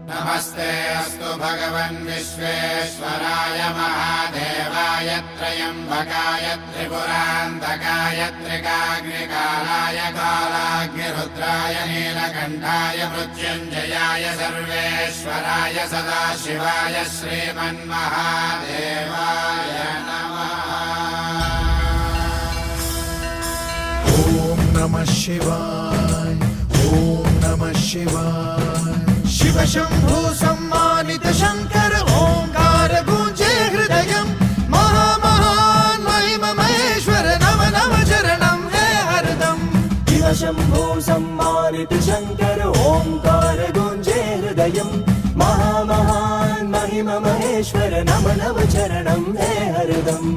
नमस्ते अस्तु भगवन् विश्वेश्वराय महादेवाय त्र्यम्बकाय त्रिपुरान्तकाय त्रिकाग्निकालाय कालाग्निरुद्राय नीलकण्ठाय मृत्युञ्जयाय सर्वेश्वराय सदाशिवाय श्रीमन्महादेवाय नमः। ॐ नमः शिवाय ॐ नमः शिवाय। शिव शंभु सम्मानित शंकर ओंकार गूंजे हृदयम् महामहान् महिम महेश्वर नम नम चरणं हे हरदम्। शिव शंभु सम्मानित शंकर ओंकार गूंजे हृदयम् महामहान् महिम महेश्वर नम नम चरणं हे हरदम्।